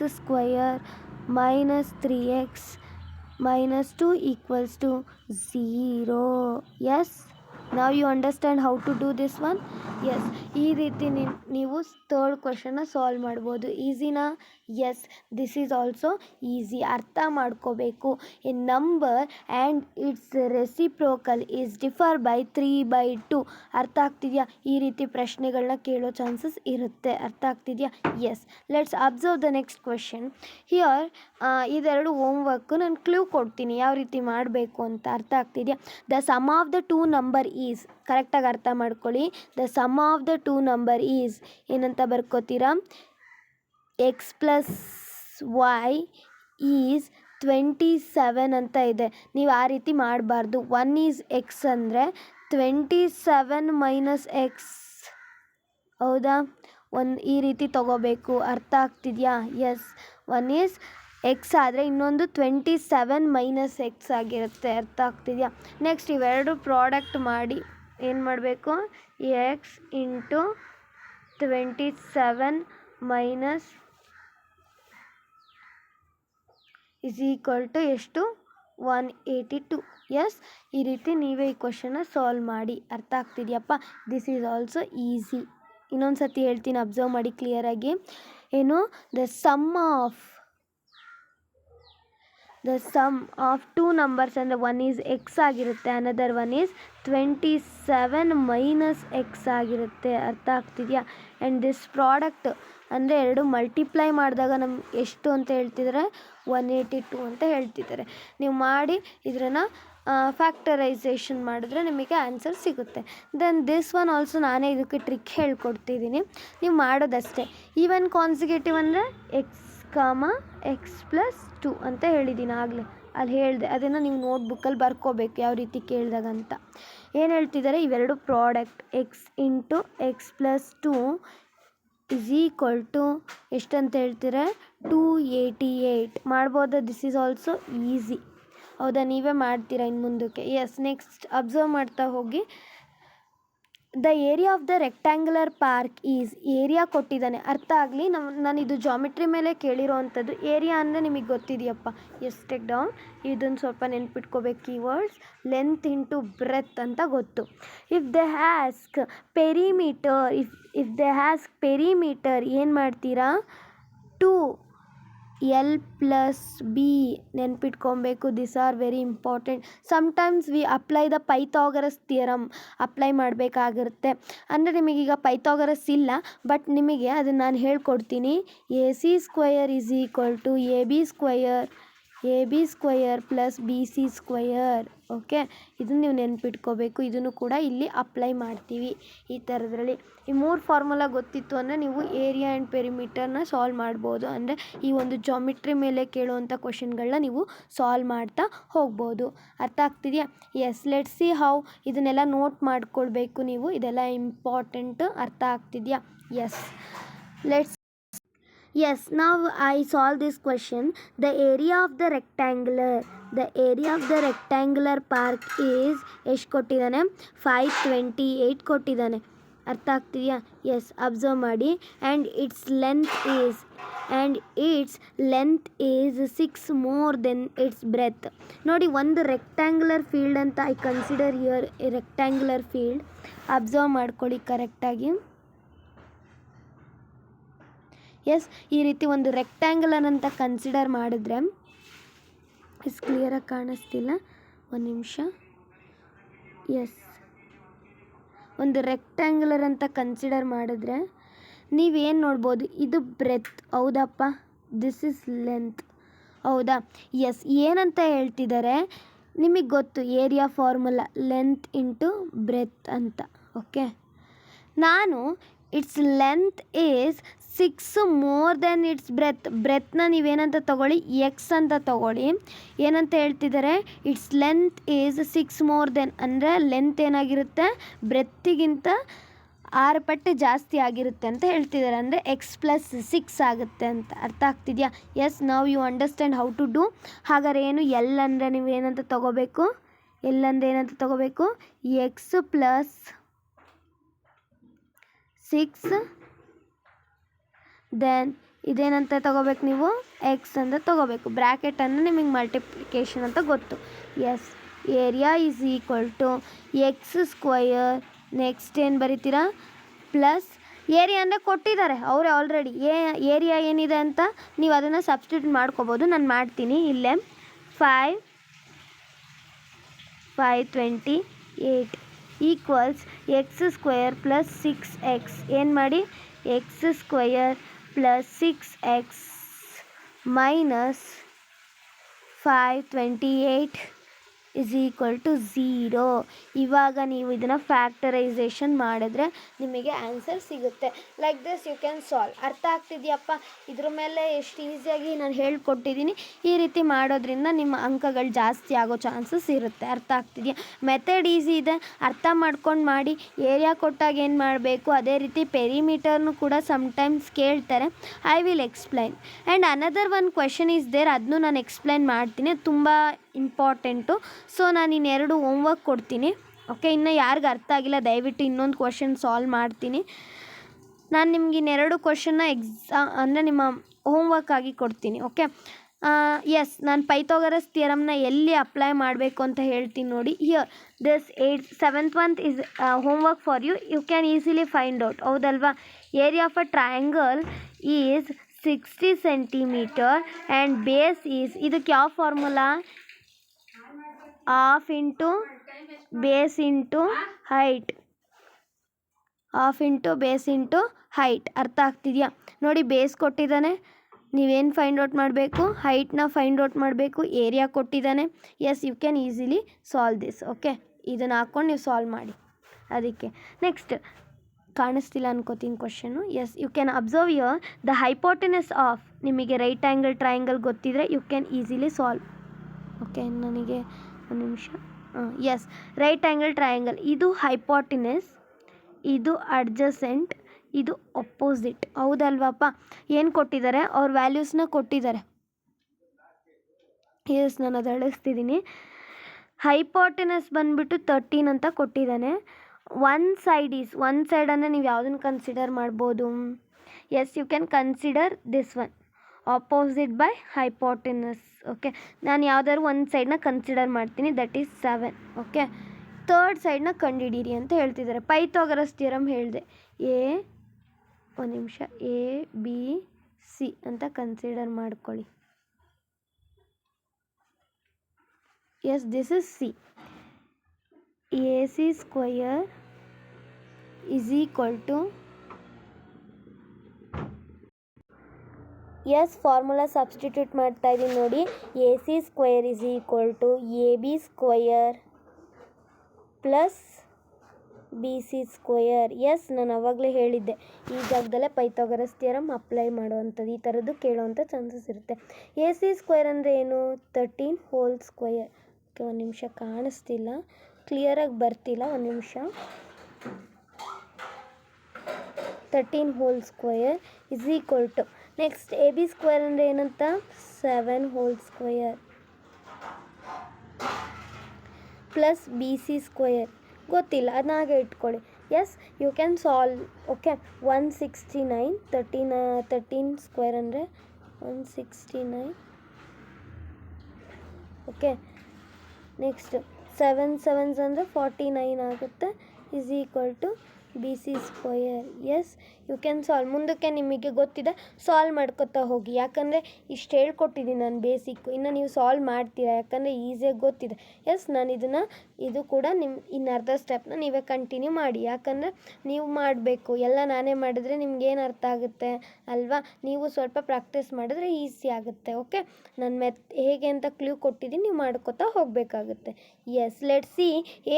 - 3x - 2 = 0. Yes? Now you understand how to do this one? Yes. ಈ ರೀತಿ ನೀವು ಥರ್ಡ್ ಕ್ವೆಶನ್ನ ಸಾಲ್ವ್ ಮಾಡ್ಬೋದು. ಈಸಿನಾ? Yes, this is also easy. ಅರ್ಥ ಮಾಡ್ಕೋಬೇಕು. A number and it's reciprocal is differ by 3/2. ಅರ್ಥ ಆಗ್ತಿದೆಯಾ? ಈ ರೀತಿ ಪ್ರಶ್ನೆಗಳನ್ನ ಕೇಳೋ ಚಾನ್ಸಸ್ ಇರುತ್ತೆ. ಅರ್ಥ ಆಗ್ತಿದೆಯಾ? Yes. Let's observe the next question. Here ಇದೆರಡು ಹೋಮ್ವರ್ಕು ನಾನು ಕ್ಲೂ ಕೊಡ್ತೀನಿ ಯಾವ ರೀತಿ ಮಾಡಬೇಕು ಅಂತ. ಅರ್ಥ ಆಗ್ತಿದೆಯಾ? The sum of the two number is, ಕರೆಕ್ಟಾಗಿ ಅರ್ಥ ಮಾಡ್ಕೊಳ್ಳಿ. The sum of the two number is ಏನಂತ ಬರ್ಕೋತೀರಾ? x + y ಈಸ್ 27 ಅಂತ ಇದೆ. ನೀವು ಆ ರೀತಿ ಮಾಡಬಾರ್ದು. 1 ಈಸ್ x ಅಂದರೆ 27 - x. ಹೌದಾ? ಈ ರೀತಿ ತಗೋಬೇಕು. ಅರ್ಥ ಆಗ್ತಿದೆಯಾ? ಎಸ್. 1 ಈಸ್ x ಆದರೆ ಇನ್ನೊಂದು 27 - x ಆಗಿರುತ್ತೆ. ಅರ್ಥ ಆಗ್ತಿದೆಯಾ? ನೆಕ್ಸ್ಟ್ ಇವೆರಡು ಪ್ರಾಡಕ್ಟ್ ಮಾಡಿ ಏನು ಮಾಡಬೇಕು? x × 27 - ಎಷ್ಟು? 182. ಎಸ್, ಈ ರೀತಿ ನೀವೇ ಈ ಕ್ವಶನ್ನ ಸಾಲ್ವ್ ಮಾಡಿ. ಅರ್ಥ ಆಗ್ತಿದೆಯಪ್ಪ? This is also easy. ಇನ್ನೊಂದು ಸತಿ ಹೇಳ್ತೀನಿ, ಅಬ್ಸರ್ವ್ ಮಾಡಿ ಕ್ಲಿಯರಾಗಿ. ಏನು? The sum of two numbers ಅಂದರೆ 1 ಈಸ್ x ಆಗಿರುತ್ತೆ, ಅನದರ್ 1 ಈಸ್ 27 - x ಆಗಿರುತ್ತೆ. ಅರ್ಥ ಆಗ್ತಿದೆಯಾ? ಆ್ಯಂಡ್ ದಿಸ್ ಪ್ರಾಡಕ್ಟ್ ಅಂದರೆ ಎರಡು ಮಲ್ಟಿಪ್ಲೈ ಮಾಡಿದಾಗ ನಮ್ಗೆ ಎಷ್ಟು ಅಂತ ಹೇಳ್ತಿದ್ದಾರೆ? 182 ಅಂತ ಹೇಳ್ತಿದ್ದಾರೆ. ನೀವು ಮಾಡಿ ಇದನ್ನು ಫ್ಯಾಕ್ಟರೈಸೇಷನ್ ಮಾಡಿದ್ರೆ ನಿಮಗೆ ಆನ್ಸರ್ ಸಿಗುತ್ತೆ. ದೆನ್ ದಿಸ್ ಒನ್ ಆಲ್ಸೋ ನಾನೇ ಇದಕ್ಕೆ ಟ್ರಿಕ್ ಹೇಳ್ಕೊಡ್ತಿದ್ದೀನಿ, ನೀವು ಮಾಡೋದಷ್ಟೇ. ಈವನ್ ಕಾನ್ಸಿಕ್ಯೂಟಿವ್ ಅಂದರೆ x, x + 2 ಅಂತ ಹೇಳಿದ್ದೀನಿ ಆಗಲೇ. ಅಲ್ಲಿ ಹೇಳಿದೆ, ಅದನ್ನು ನೀವು ನೋಟ್ಬುಕ್ಕಲ್ಲಿ ಬರ್ಕೋಬೇಕು ಯಾವ ರೀತಿ ಕೇಳಿದಾಗ ಅಂತ. ಏನು ಹೇಳ್ತಿದ್ದಾರೆ? ಇವೆರಡು ಪ್ರಾಡಕ್ಟ್ x × x + 2 = ಎಷ್ಟಂತ ಹೇಳ್ತೀರಾ? 288 ಮಾಡ್ಬೋದಾ? This is also easy. ಹೌದಾ? ನೀವೇ ಮಾಡ್ತೀರಾ ಇನ್ನು ಮುಂದಕ್ಕೆ. ಎಸ್. ನೆಕ್ಸ್ಟ್ ಅಬ್ಸರ್ವ್ ಮಾಡ್ತಾ ಹೋಗಿ. The area of the rectangular park is, area ಕೊಟ್ಟಿದ್ದಾನೆ. ಅರ್ಥ ಆಗಲಿ, ನಾನು ಇದು ಜಾಮಿಟ್ರಿ ಮೇಲೆ ಕೇಳಿರೋ ಅಂಥದ್ದು. ಏರಿಯಾ ಅಂದರೆ ನಿಮಗೆ ಗೊತ್ತಿದೆಯಪ್ಪ. S, take down. ಇದನ್ನು ಸ್ವಲ್ಪ ನೆನ್ಪಿಟ್ಕೋಬೇಕು ಕೀವರ್ಡ್ಸ್. ಲೆಂತ್ ಇಂಟು ಬ್ರೆತ್ ಅಂತ ಗೊತ್ತು. ಇಫ್ ದೆ ಹ್ಯಾಸ್ಕ್ ಪೆರಿಮೀಟರ್ ಏನು ಮಾಡ್ತೀರಾ? 2l + b ನೆನ್ಪಿಟ್ಕೊಬೇಕು. This are very important. Sometimes we apply the Pythagoras theorem apply ಮಾಡಬೇಕಾಗಿರುತ್ತೆ. ಅಂದರೆ ನಿಮಗೀಗ ಪೈಥಾಗರಸ್ ಇಲ್ಲ, ಬಟ್ ನಿಮಗೆ ಅದನ್ನು ನಾನು ಹೇಳ್ಕೊಡ್ತೀನಿ. AC² = AB² + BC². ಓಕೆ, ಇದನ್ನು ನೀವು ನೆನ್ಪಿಟ್ಕೋಬೇಕು. ಇದನ್ನು ಕೂಡ ಇಲ್ಲಿ ಅಪ್ಲೈ ಮಾಡ್ತೀವಿ ಈ ಥರದ್ರಲ್ಲಿ. ಈ 3 ಫಾರ್ಮುಲಾ ಗೊತ್ತಿತ್ತು ಅಂದರೆ ನೀವು ಏರಿಯಾ ಆ್ಯಂಡ್ ಪೆರಿಮೀಟರ್ನ ಸಾಲ್ವ್ ಮಾಡ್ಬೋದು. ಅಂದರೆ ಈ ಒಂದು ಜಾಮಿಟ್ರಿ ಮೇಲೆ ಕೇಳುವಂಥ ಕ್ವಶನ್ಗಳನ್ನ ನೀವು ಸಾಲ್ವ್ ಮಾಡ್ತಾ ಹೋಗ್ಬೋದು. ಅರ್ಥ ಆಗ್ತಿದೆಯಾ? ಎಸ್. Let's see how. ಇದನ್ನೆಲ್ಲ ನೋಟ್ ಮಾಡ್ಕೊಳ್ಬೇಕು ನೀವು. ಇದೆಲ್ಲ ಇಂಪಾರ್ಟೆಂಟ್. ಅರ್ಥ ಆಗ್ತಿದೆಯಾ? Yes. Let's Yes, now I solve this question. The area of the rectangular park is ಎಷ್ಟು ಕೊಟ್ಟಿದ್ದಾನೆ? 528 ಕೊಟ್ಟಿದ್ದಾನೆ. ಅರ್ಥ ಆಗ್ತಿದೆಯಾ? ಎಸ್, ಅಬ್ಸರ್ವ್ ಮಾಡಿ. And it's length is 6 more than its breadth. ನೋಡಿ, ಒಂದು ರೆಕ್ಟ್ಯಾಂಗ್ಯುಲರ್ ಫೀಲ್ಡ್ ಅಂತ I consider here A rectangular field. Observe ಮಾಡ್ಕೊಳ್ಳಿ ಕರೆಕ್ಟಾಗಿ. ಎಸ್, ಈ ರೀತಿ ಒಂದು ರೆಕ್ಟ್ಯಾಂಗ್ಯುಲರ್ ಅಂತ ಕನ್ಸಿಡರ್ ಮಾಡಿದ್ರೆ, ಕ್ಲಿಯರಾಗಿ ಕಾಣಿಸ್ತಿಲ್ಲ, ಒಂದು ನಿಮಿಷ. ಎಸ್, ಒಂದು ರೆಕ್ಟ್ಯಾಂಗ್ಯುಲರ್ ಅಂತ ಕನ್ಸಿಡರ್ ಮಾಡಿದ್ರೆ ನೀವೇನು ನೋಡ್ಬೋದು? ಇದು ಬ್ರೆತ್, ಹೌದಪ್ಪ? ದಿಸ್ ಇಸ್ ಲೆಂತ್, ಹೌದಾ? ಎಸ್. ಏನಂತ ಹೇಳ್ತಿದ್ದಾರೆ ನಿಮಗೆ ಗೊತ್ತು, area formula length into breadth ಅಂತ. ಓಕೆ, ನಾನು it's length is 6 more than it's ಬ್ರೆತ್ನ ನೀವೇನಂತ ತಗೊಳ್ಳಿ ಎಕ್ಸ್ ಅಂತ ತಗೊಳ್ಳಿ. ಏನಂತ ಹೇಳ್ತಿದ್ದಾರೆ, it's length is 6 more than, ಅಂದರೆ ಲೆಂತ್ ಏನಾಗಿರುತ್ತೆ ಬ್ರೆತ್ತಿಗಿಂತ 6 ಪಟ್ಟು ಜಾಸ್ತಿ ಆಗಿರುತ್ತೆ ಅಂತ ಹೇಳ್ತಿದ್ದಾರೆ. ಅಂದರೆ ಎಕ್ಸ್ ಪ್ಲಸ್ 6 ಆಗುತ್ತೆ ಅಂತ. ಅರ್ಥ ಆಗ್ತಿದೆಯಾ? ಎಸ್, ನಾವು you understand how to do. ಹಾಗಾದ್ರೆ ಏನು ಎಲ್ ಅಂದರೆ ನೀವು ಏನಂತ ತಗೋಬೇಕು, ಎಲ್ ಅಂದರೆ ಏನಂತ ತಗೋಬೇಕು, ಎಕ್ಸ್ ಪ್ಲಸ್ 6 ದೆನ್ ಇದೇನಂತ ತಗೋಬೇಕು ನೀವು, ಎಕ್ಸ್ ಅಂತ ತಗೋಬೇಕು. ಬ್ರ್ಯಾಕೆಟನ್ನು ನಿಮಗೆ ಮಲ್ಟಿಪ್ಲಿಕೇಶನ್ ಅಂತ ಗೊತ್ತು. Yes, area is equal to x square, next ಏನು ಬರೀತೀರಾ, ಪ್ಲಸ್ ಏರಿಯಾ ಅಂದರೆ ಕೊಟ್ಟಿದ್ದಾರೆ ಅವರೇ ಆಲ್ರೆಡಿ. ಏರಿಯಾ ಏನಿದೆ ಅಂತ ನೀವು ಅದನ್ನು ಸಬ್ಸ್ಟಿಟ್ಯೂಟ್ ಮಾಡ್ಕೋಬೋದು. ನಾನು ಮಾಡ್ತೀನಿ ಇಲ್ಲೇ. 528 equals X square plus 6x. ಏನು ಮಾಡಿ, x square plus 6x minus 528 is equal to 0. ಇವಾಗ ನೀವು ಇದನ್ನು ಫ್ಯಾಕ್ಟರೈಸೇಷನ್ ಮಾಡಿದ್ರೆ ನಿಮಗೆ ಆನ್ಸರ್ ಸಿಗುತ್ತೆ. Like this you can solve. ಅರ್ಥ ಆಗ್ತಿದೆಯಪ್ಪ? ಇದ್ರ ಮೇಲೆ ಎಷ್ಟು ಈಸಿಯಾಗಿ ನಾನು ಹೇಳ್ಕೊಟ್ಟಿದ್ದೀನಿ. ಈ ರೀತಿ ಮಾಡೋದ್ರಿಂದ ನಿಮ್ಮ ಅಂಕಗಳು ಜಾಸ್ತಿ ಆಗೋ ಚಾನ್ಸಸ್ ಇರುತ್ತೆ. ಅರ್ಥ ಆಗ್ತಿದೆಯಾ? ಮೆಥಡ್ ಈಸಿ ಇದೆ, ಅರ್ಥ ಮಾಡ್ಕೊಂಡು ಮಾಡಿ. ಏರಿಯಾ ಕೊಟ್ಟಾಗ ಏನು ಮಾಡಬೇಕು, ಅದೇ ರೀತಿ ಪೆರಿಮೀಟರ್ನು ಕೂಡ ಸಮ್ಟೈಮ್ಸ್ ಕೇಳ್ತಾರೆ. I will explain. And another one question is there, ಅದನ್ನು ನಾನು ಎಕ್ಸ್ಪ್ಲೈನ್ ಮಾಡ್ತೀನಿ. ತುಂಬ ಇಂಪಾರ್ಟೆಂಟು. ಸೊ ನಾನು ಇನ್ನೆರಡು ಹೋಮ್ವರ್ಕ್ ಕೊಡ್ತೀನಿ. ಓಕೆ, ಇನ್ನು ಯಾರಿಗೆ ಅರ್ಥ ಆಗಿಲ್ಲ ದಯವಿಟ್ಟು ಇನ್ನೊಂದು ಕ್ವೆಶನ್ ಸಾಲ್ವ್ ಮಾಡ್ತೀನಿ. ನಾನು ನಿಮ್ಗೆ ಇನ್ನೆರಡು ಕ್ವೆಶನ್ನ ಅಂದರೆ ನಿಮ್ಮ ಹೋಮ್ವರ್ಕ್ ಆಗಿ ಕೊಡ್ತೀನಿ. ಓಕೆ, ಎಸ್, ನಾನು ಪೈಥಾಗರಸ್ ಥಿಯರಮ್ನ ಎಲ್ಲಿ ಅಪ್ಲೈ ಮಾಡಬೇಕು ಅಂತ ಹೇಳ್ತೀನಿ ನೋಡಿ. Here this 7th one is homework for you. You can easily find out. ಹೌದಲ್ವಾ? Area of a triangle is 60 centimetre and base is, ಇದಕ್ಕೆ ಯಾವ ಫಾರ್ಮುಲಾ, half into base into height, half into base into height. ಅರ್ಥ ಆಗ್ತಿದೆಯಾ? ನೋಡಿ, base ಕೊಟ್ಟಿದ್ದಾನೆ, ನೀವೇನು find out ಮಾಡಬೇಕು, ಹೈಟ್ನ ಫೈಂಡ್ ಔಟ್ ಮಾಡಬೇಕು. ಏರಿಯಾ ಕೊಟ್ಟಿದ್ದಾನೆ. Yes, you can easily solve this. Okay, ಇದನ್ನು ಹಾಕ್ಕೊಂಡು ನೀವು ಸಾಲ್ವ್ ಮಾಡಿ. ಅದಕ್ಕೆ ನೆಕ್ಸ್ಟ್ ಕಾಣಿಸ್ತಿಲ್ಲ ಅನ್ಕೋತೀನಿ question. Yes, you can observe your the hypotenuse of, ನಿಮಗೆ ರೈಟ್ ಆ್ಯಂಗಲ್ ಟ್ರಯಾಂಗಲ್ ಗೊತ್ತಿದ್ರೆ you can easily solve. Okay, ನನಗೆ ಒಂದು ನಿಮಿಷ. ಎಸ್, ರೈಟ್ ಆ್ಯಂಗಲ್ ಟ್ರಯಾಂಗಲ್, ಇದು ಹೈಪೋಟೆನಸ್, ಇದು ಅಡ್ಜಸೆಂಟ್, ಇದು ಅಪೋಸಿಟ್. ಹೌದಲ್ವಪ್ಪ? ಏನು ಕೊಟ್ಟಿದ್ದಾರೆ, ಅವ್ರ ವ್ಯಾಲ್ಯೂಸ್ನ ಕೊಟ್ಟಿದ್ದಾರೆ. ಎಸ್, ನಾನು ಅದು ಅಳಿಸ್ತಿದ್ದೀನಿ. ಹೈಪೋಟೆನಸ್ ಬಂದುಬಿಟ್ಟು 13 ಅಂತ ಕೊಟ್ಟಿದ್ದಾನೆ. ಒನ್ ಸೈಡ್ ಅಂದರೆ ನೀವು ಯಾವುದನ್ನು ಕನ್ಸಿಡರ್ ಮಾಡ್ಬೋದು. Yes, you can consider this one, opposite by hypotenuse. Okay, ನಾನು ಯಾವುದಾದ್ರು ಒಂದು ಸೈಡ್ನ ಕನ್ಸಿಡರ್ ಮಾಡ್ತೀನಿ, ದಟ್ ಈಸ್ 7. ಓಕೆ, ಥರ್ಡ್ ಸೈಡ್ನ ಕಂಡುಹಿಡೀರಿ ಅಂತ ಹೇಳ್ತಿದ್ದಾರೆ. ಪೈಥಾಗರಸ್ ಥಿಯರಮ್ ಹೇಳಿದೆ. ಒಂದು ನಿಮಿಷ, ABC ಅಂತ ಕನ್ಸಿಡರ್ ಮಾಡ್ಕೊಳ್ಳಿ. Yes, this is C. AC square is equal to, yes, formula substitute ಮಾಡ್ತಾ ಇದ್ದೀನಿ ನೋಡಿ. AC square is equal to AB square plus BC square. Yes, ನಾನು ಆವಾಗಲೇ ಹೇಳಿದ್ದೆ, ಈ ಜಾಗದಲ್ಲೇ ಪೈಥಾಗರಸ್ ಥಿಯರಮ್ ಅಪ್ಲೈ ಮಾಡುವಂಥದ್ದು. ಈ ಥರದ್ದು ಕೇಳೋವಂಥ ಚಾನ್ಸಸ್ ಇರುತ್ತೆ. AC ಸ್ಕ್ವಯರ್ ಅಂದರೆ ಏನು, 13 ಹೋಲ್ ಸ್ಕ್ವಯರ್. ಓಕೆ, ಒಂದು ನಿಮಿಷ, ಕಾಣಿಸ್ತಿಲ್ಲ, ಕ್ಲಿಯರಾಗಿ ಬರ್ತಿಲ್ಲ, ಒಂದು ನಿಮಿಷ. 13 whole square is equal to, next AB square ಅಂದರೆ ಏನಂತ, 7 whole square plus BC square. ಗೊತ್ತಿಲ್ಲ, ಅದನ್ನ ಹಾಗೆ ಇಟ್ಕೊಳ್ಳಿ. Yes, you can solve. Okay, 169, 13 square ಅಂದರೆ 169. ಓಕೆ, ನೆಕ್ಸ್ಟ್ 7 7s ಅಂದರೆ 49 ಆಗುತ್ತೆ, is equal to BC square. Yes, you can solve. ಮುಂದಕ್ಕೆ ನಿಮಗೆ ಗೊತ್ತಿದೆ ಸಾಲ್ವ್ ಮಾಡ್ಕೊತಾ ಹೋಗಿ, ಯಾಕಂದರೆ ಇಷ್ಟು ಹೇಳ್ಕೊಟ್ಟಿದ್ದೀನಿ ನಾನು ಬೇಸಿಕ್ಕು. ಇನ್ನು ನೀವು ಸಾಲ್ವ್ ಮಾಡ್ತೀರಾ, ಯಾಕಂದರೆ ಈಸಿಯಾಗಿ ಗೊತ್ತಿದೆ. ಎಸ್, ನಾನು ಇದು ಕೂಡ ಇನ್ನು ಅರ್ಧ ಸ್ಟೆಪ್ನ ನೀವೇ ಕಂಟಿನ್ಯೂ ಮಾಡಿ, ಯಾಕಂದರೆ ನೀವು ಮಾಡಬೇಕು. ಎಲ್ಲ ನಾನೇ ಮಾಡಿದ್ರೆ ನಿಮ್ಗೇನು ಅರ್ಥ ಆಗುತ್ತೆ ಅಲ್ವಾ? ನೀವು ಸ್ವಲ್ಪ ಪ್ರಾಕ್ಟೀಸ್ ಮಾಡಿದ್ರೆ ಈಸಿ ಆಗುತ್ತೆ. ಓಕೆ, ನಾನು ಹೇಗೆ ಅಂತ ಕ್ಲೂ ಕೊಟ್ಟಿದ್ದೀನಿ, ನೀವು ಮಾಡ್ಕೊತಾ ಹೋಗಬೇಕಾಗುತ್ತೆ. Yes, let's see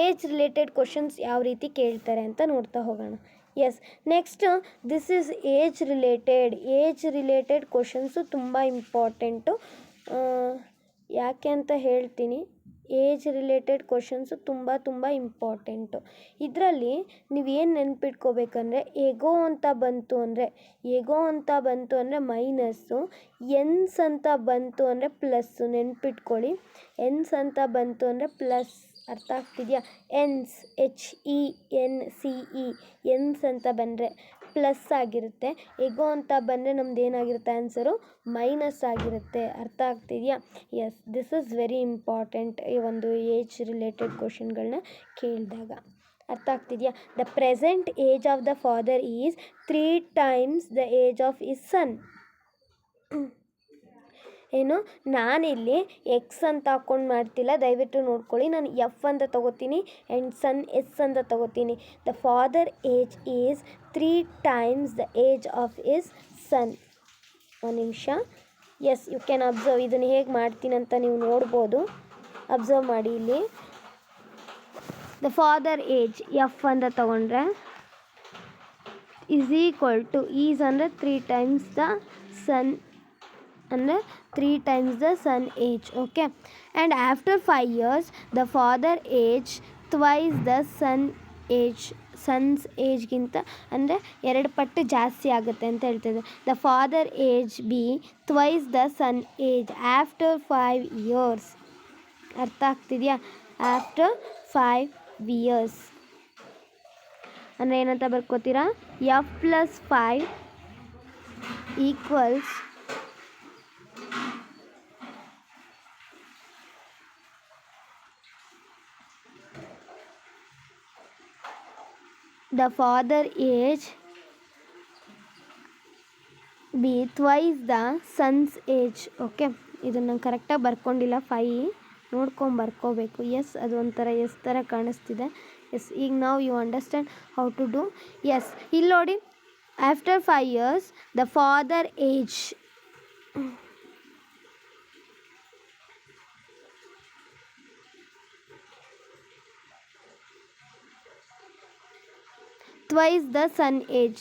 age related questions ಯಾವ ರೀತಿ ಕೇಳ್ತಾರೆ ಅಂತ ನೋಡ್ತಾ ಹೋಗೋಣ. Yes. Next this is age related questions ತುಂಬ ಇಂಪಾರ್ಟೆಂಟು. ಯಾಕೆ ಅಂತ ಹೇಳ್ತೀನಿ. ಏಜ್ ರಿಲೇಟೆಡ್ ಕ್ವಶನ್ಸು ತುಂಬ ಇಂಪಾರ್ಟೆಂಟು. ಇದರಲ್ಲಿ ನೀವೇನು ನೆನ್ಪಿಟ್ಕೋಬೇಕಂದ್ರೆ ಎಗೋ ಅಂತ ಬಂತು ಅಂದರೆ ಮೈನಸ್ಸು, ಎನ್ಸ್ ಅಂತ ಬಂತು ಅಂದರೆ ಪ್ಲಸ್ಸು. ನೆನ್ಪಿಟ್ಕೊಳ್ಳಿ, ಎನ್ಸ್ ಅಂತ ಬಂತು ಅಂದರೆ ಪ್ಲಸ್. ಅರ್ಥ ಆಗ್ತಿದೆಯಾ? ಎನ್ಸ್ HENCE ಎನ್ಸ್ ಅಂತ ಬಂದರೆ ಪ್ಲಸ್ ಆಗಿರುತ್ತೆ. ಎಗೋ ಅಂತ ಬಂದರೆ ನಮ್ದು ಏನಾಗಿರುತ್ತೆ ಆನ್ಸರು ಮೈನಸ್ ಆಗಿರುತ್ತೆ. ಅರ್ಥ ಆಗ್ತಿದೆಯಾ? Yes, this is very important. ಈ ಒಂದು ಏಜ್ ರಿಲೇಟೆಡ್ ಕ್ವಶನ್ಗಳನ್ನ ಕೇಳಿದಾಗ ಅರ್ಥ ಆಗ್ತಿದೆಯಾ? The present age of the father is 3 times the age of his son. ಏನು, ನಾನಿಲ್ಲಿ ಎಕ್ಸ್ ಅಂತ ಹಾಕ್ಕೊಂಡು ಮಾಡ್ತಿಲ್ಲ, ದಯವಿಟ್ಟು ನೋಡ್ಕೊಳ್ಳಿ. ನಾನು ಎಫ್ ಅಂತ ತೊಗೋತೀನಿ ಆ್ಯಂಡ್ ಸನ್ ಎಸ್ ಅಂತ ತೊಗೋತೀನಿ. The father age is 3 times the age of his son. ಒಂದು ನಿಮಿಷ. Yes, you can observe. ಇದನ್ನು ಹೇಗೆ ಮಾಡ್ತೀನಿ ಅಂತ ನೀವು ನೋಡ್ಬೋದು. ಅಬ್ಸರ್ವ್ ಮಾಡಿ ಇಲ್ಲಿ. ದ ಫಾದರ್ ಏಜ್ ಎಫ್ ಅಂತ ತೊಗೊಂಡ್ರೆ ಈಸ್ ಈಕ್ವಲ್ ಟು ಈಸ್ ಅಂದರೆ 3 times ದ ಸನ್ ಅಂದರೆ 3 times the son age. Okay. And after 5 years the father age twice the son's ಏಜ್ಗಿಂತ ಅಂದರೆ 2 ಪಟ್ಟು ಜಾಸ್ತಿ ಆಗುತ್ತೆ ಅಂತ ಹೇಳ್ತಿದ್ದೆ. The father age be twice the son age after 5 years. ಅರ್ಥ ಆಗ್ತಿದೆಯಾ? ಆಫ್ಟರ್ 5 years ಅಂದರೆ ಏನಂತ ಬರ್ಕೋತೀರಾ? F + 5 equals the father age be twice the son's age. ಓಕೆ, ಇದನ್ನು ಕರೆಕ್ಟಾಗಿ ಬರ್ಕೊಂಡಿಲ್ಲ. 5 ನೋಡ್ಕೊಂಡು ಬರ್ಕೋಬೇಕು. ಎಸ್, ಅದು ಒಂಥರ ಎಸ್ ಥರ ಕಾಣಿಸ್ತಿದೆ. ಎಸ್, ಈಗ ನಾವು you understand how to do. Yes, ಇಲ್ಲಿ ನೋಡಿ. After 5 years the father age twice the sun age.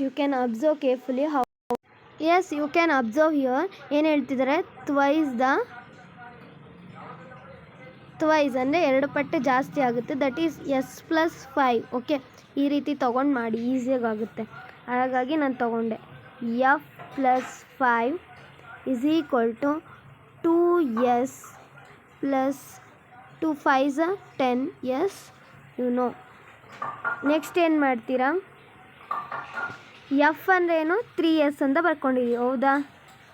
You can observe carefully how. Yes, you can observe here. ಏನು ಹೇಳ್ತಿದ್ದಾರೆ? ಟ್ವೈಸ್ ಅಂದರೆ 2 ಪಟ್ಟು ಜಾಸ್ತಿ ಆಗುತ್ತೆ. That is S + 5. ಓಕೆ, ಈ ರೀತಿ ತೊಗೊಂಡು ಮಾಡಿ, ಈಸಿಯಾಗಿ ಆಗುತ್ತೆ. ಹಾಗಾಗಿ ನಾನು ತೊಗೊಂಡೆ F + 5 is equal to 2S plus 2 5s 10. Yes, you know. Next ಏನು ಮಾಡ್ತೀರಾ? ಎಫ್ ಅಂದ್ರೇನು? 3S ಅಂತ ಬರ್ಕೊಂಡಿದ್ದೀವಿ, ಹೌದಾ?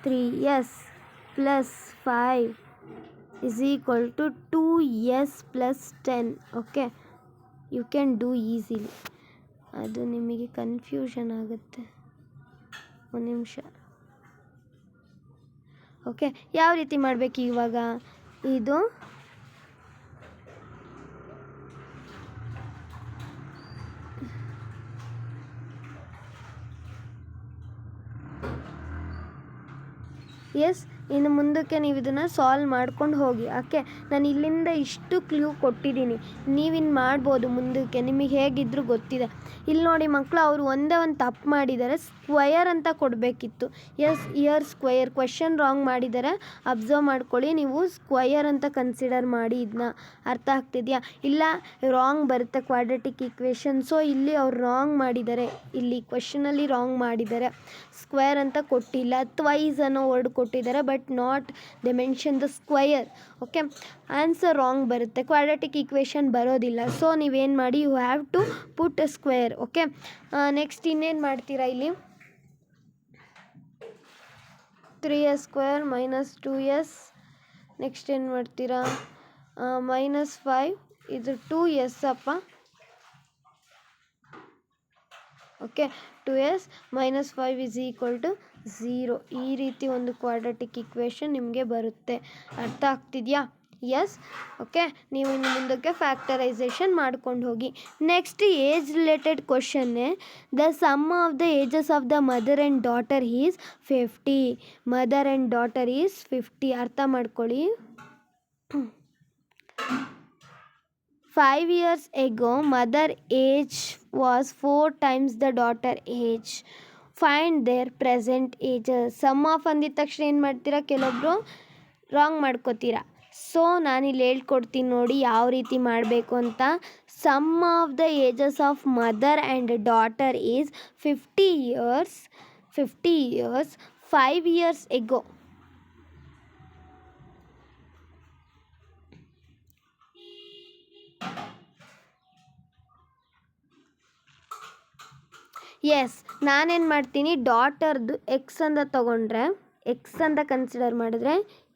3S + 5 is equal to 2S + 10. Okay, you can do easily. ಅದು ನಿಮಗೆ ಕನ್ಫ್ಯೂಷನ್ ಆಗುತ್ತೆ. ಒಂದು ನಿಮಿಷ. ಓಕೆ, ಯಾವ ರೀತಿ ಮಾಡಬೇಕು ಇವಾಗ? ಇದು ಎಸ್, ಇನ್ನು ಮುಂದಕ್ಕೆ ನೀವು ಇದನ್ನು ಸಾಲ್ವ್ ಮಾಡ್ಕೊಂಡು ಹೋಗಿ. ಓಕೆ, ನಾನು ಇಲ್ಲಿಂದ ಇಷ್ಟು ಕ್ಲೂ ಕೊಟ್ಟಿದ್ದೀನಿ, ನೀವಿನ್ನು ಮಾಡ್ಬೋದು ಮುಂದಕ್ಕೆ. ನಿಮಗೆ ಹೇಗಿದ್ದರೂ ಗೊತ್ತಿದೆ. ಇಲ್ಲಿ ನೋಡಿ ಮಕ್ಕಳು, ಅವರು ಒಂದೇ ಒಂದು ತಪ್ಪು ಮಾಡಿದ್ದಾರೆ. ಸ್ಕ್ವಯರ್ ಅಂತ ಕೊಡಬೇಕಿತ್ತು. Yes, year square. Question wrong ಮಾಡಿದ್ದಾರೆ. ಅಬ್ಸರ್ವ್ ಮಾಡ್ಕೊಳ್ಳಿ. ನೀವು ಸ್ಕ್ವಯರ್ ಅಂತ ಕನ್ಸಿಡರ್ ಮಾಡಿ ಇದನ್ನ. ಅರ್ಥ ಆಗ್ತಿದೆಯಾ? ಇಲ್ಲ, ರಾಂಗ್ ಬರುತ್ತೆ ಕ್ವಾಡ್ರೆಟಿಕ್ ಈಕ್ವೇಷನ್. ಸೊ ಇಲ್ಲಿ ಅವ್ರು ರಾಂಗ್ ಮಾಡಿದ್ದಾರೆ. ಇಲ್ಲಿ ಕ್ವೆಶನಲ್ಲಿ ರಾಂಗ್ ಮಾಡಿದ್ದಾರೆ. ಸ್ಕ್ವೇರ್ ಅಂತ ಕೊಟ್ಟಿಲ್ಲ, ಟ್ವೈಸ್ ಅನ್ನೋ ವರ್ಡ್ ಕೊಟ್ಟಿದ್ದಾರೆ. But not they mention the square. Okay, answer wrong ಬರುತ್ತೆ. ಕ್ವಾಡ್ರೆಟಿಕ್ ಈಕ್ವೇಷನ್ ಬರೋದಿಲ್ಲ. ಸೊ ನೀವೇನು ಮಾಡಿ, you have to put a square. Okay, next ಇನ್ನೇನು ಮಾಡ್ತೀರಾ? ಇಲ್ಲಿ 3S² - 2S. ನೆಕ್ಸ್ಟ್ ಏನು ಮಾಡ್ತೀರಾ? -5 ಇದು 2S ಅಪ್ಪ. Okay, 2S - 5 is equal to 0. ಈ ರೀತಿ ಒಂದು ಕ್ವಾಡ್ರೆಟಿಕ್ ಈಕ್ವೇಷನ್ ನಿಮಗೆ ಬರುತ್ತೆ. ಅರ್ಥ ಆಗ್ತಿದೆಯಾ? ಎಸ್. ಓಕೆ, ನೀವು ಇನ್ನು ಮುಂದಕ್ಕೆ ಫ್ಯಾಕ್ಟರೈಸೇಷನ್ ಮಾಡ್ಕೊಂಡು ಹೋಗಿ. ನೆಕ್ಸ್ಟ್ ಏಜ್ ರಿಲೇಟೆಡ್ ಕ್ವಶನ್ನೇ. The sum of the ages of the mother and daughter is 50. Mother and daughter is 50. ಅರ್ಥ ಮಾಡ್ಕೊಳ್ಳಿ. 5 years ago, mother age was 4 times the daughter age. Find their present ages. Sum of ಅಂದಿದ ತಕ್ಷಣ ಏನು ಮಾಡ್ತೀರಾ, ಕೆಲವೊಬ್ಬರು wrong ಮಾಡ್ಕೋತೀರಾ. So ನಾನಿಲ್ಲಿ ಹೇಳ್ಕೊಡ್ತೀನಿ ನೋಡಿ ಯಾವ ರೀತಿ ಮಾಡಬೇಕು ಅಂತ. Sum of the ages of mother and daughter is 50 years 5 years ago. Yes, ನಾನೇನು ಮಾಡ್ತೀನಿ, ಡಾಟರ್ದು ಎಕ್ಸ್ ಅಂತ ತೊಗೊಂಡ್ರೆ, ಎಕ್ಸ್ ಅಂತ ಕನ್ಸಿಡರ್ ಮಾಡಿದ್ರೆ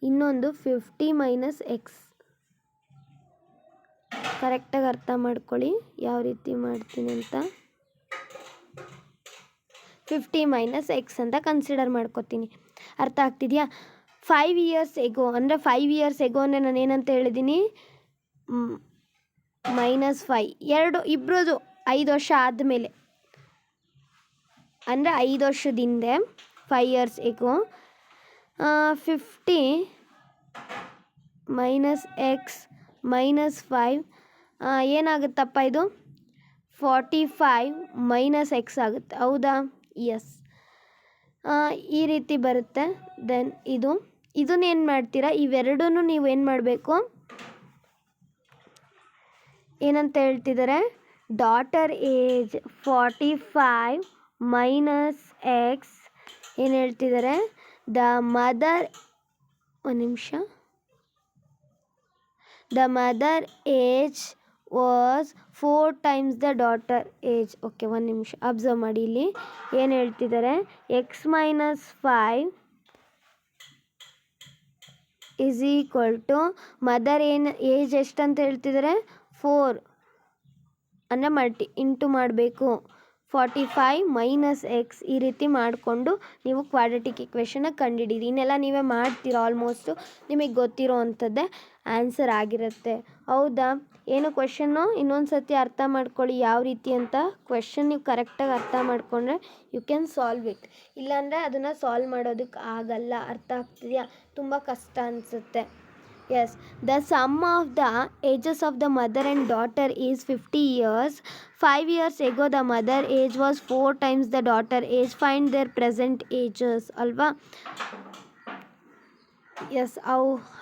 ಇನ್ನೊಂದು 50 ಮೈನಸ್ ಎಕ್ಸ್. ಕರೆಕ್ಟಾಗಿ ಅರ್ಥ ಮಾಡ್ಕೊಳ್ಳಿ ಯಾವ ರೀತಿ ಮಾಡ್ತೀನಿ ಅಂತ. 50 ಮೈನಸ್ ಎಕ್ಸ್ ಅಂತ ಕನ್ಸಿಡರ್ ಮಾಡ್ಕೊತೀನಿ. ಅರ್ಥ ಆಗ್ತಿದೆಯಾ? 5 years ಎಗೋ ಅಂದರೆ 5 years ಎಗೋ ಅಂದರೆ ನಾನು ಏನಂತ ಹೇಳಿದ್ದೀನಿ, -5 ಇಬ್ಬರದು 5 ವರ್ಷ ಆದಮೇಲೆ ಅಂದರೆ 5 ವರ್ಷದ ಹಿಂದೆ 5 years ಎಗೋ. 50 ಮೈನಸ್ ಎಕ್ಸ್ -5 ಏನಾಗುತ್ತಪ್ಪ ಇದು? 45 ಮೈನಸ್ ಎಕ್ಸ್ ಆಗುತ್ತೆ, ಹೌದಾ? ಎಸ್, ಈ ರೀತಿ ಬರುತ್ತೆ. ದೆನ್ ಇದನ್ನೇನು ಮಾಡ್ತೀರಾ, ಇವೆರಡೂ ನೀವು ಏನು ಮಾಡಬೇಕು, ಏನಂತ ಹೇಳ್ತಿದ್ದಾರೆ, ಡಾಟರ್ ಏಜ್ 45 ಮೈನಸ್ ಎಕ್ಸ್ ಏನು ಹೇಳ್ತಿದ್ದಾರೆ, ದ ಮದರ್, ಒಂದು ನಿಮಿಷ, the mother age was 4 times the daughter age. Okay, ಒಂದು ನಿಮಿಷ ಅಬ್ಸರ್ವ್ ಮಾಡಿ, ಇಲ್ಲಿ ಏನು ಹೇಳ್ತಿದ್ದಾರೆ, x -5 is equal to mother age ಎಷ್ಟಂತ ಹೇಳ್ತಿದ್ದಾರೆ, 4 ಅಂದರೆ ಇಂಟು ಮಾಡಬೇಕು, 45 ಮೈನಸ್ ಎಕ್ಸ್. ಈ ರೀತಿ ಮಾಡಿಕೊಂಡು ನೀವು ಕ್ವಾಡ್ರಾಟಿಕ್ ಇಕ್ವೇಷನ್ನ ಕಂಡುಹಿಡೀರಿ. ಇನ್ನೆಲ್ಲ ನೀವೇ ಮಾಡ್ತೀರ, ಆಲ್ಮೋಸ್ಟು ನಿಮಗೆ ಗೊತ್ತಿರೋ ಅಂಥದ್ದೇ ಆನ್ಸರ್ ಆಗಿರುತ್ತೆ, ಹೌದಾ? ಏನು ಕ್ವೆಶನ್ನು ಇನ್ನೊಂದು ಸರ್ತಿ ಅರ್ಥ ಮಾಡ್ಕೊಳ್ಳಿ ಯಾವ ರೀತಿ ಅಂತ. ಕ್ವೆಶನ್ ನೀವು ಕರೆಕ್ಟಾಗಿ ಅರ್ಥ ಮಾಡಿಕೊಂಡ್ರೆ ಯು ಕ್ಯಾನ್ ಸಾಲ್ವ್ ಇಟ್. ಇಲ್ಲಾಂದರೆ ಅದನ್ನು ಸಾಲ್ವ್ ಮಾಡೋದಕ್ಕೆ ಆಗಲ್ಲ. ಅರ್ಥ ಆಗ್ತಿದೆಯಾ? ತುಂಬ ಕಷ್ಟ ಅನಿಸುತ್ತೆ. Yes, the sum of the ages of the mother and daughter is 50 years. 5 years ago the mother age was 4 times the daughter age. Find their present ages ಅಲ್ವಾ? Yes,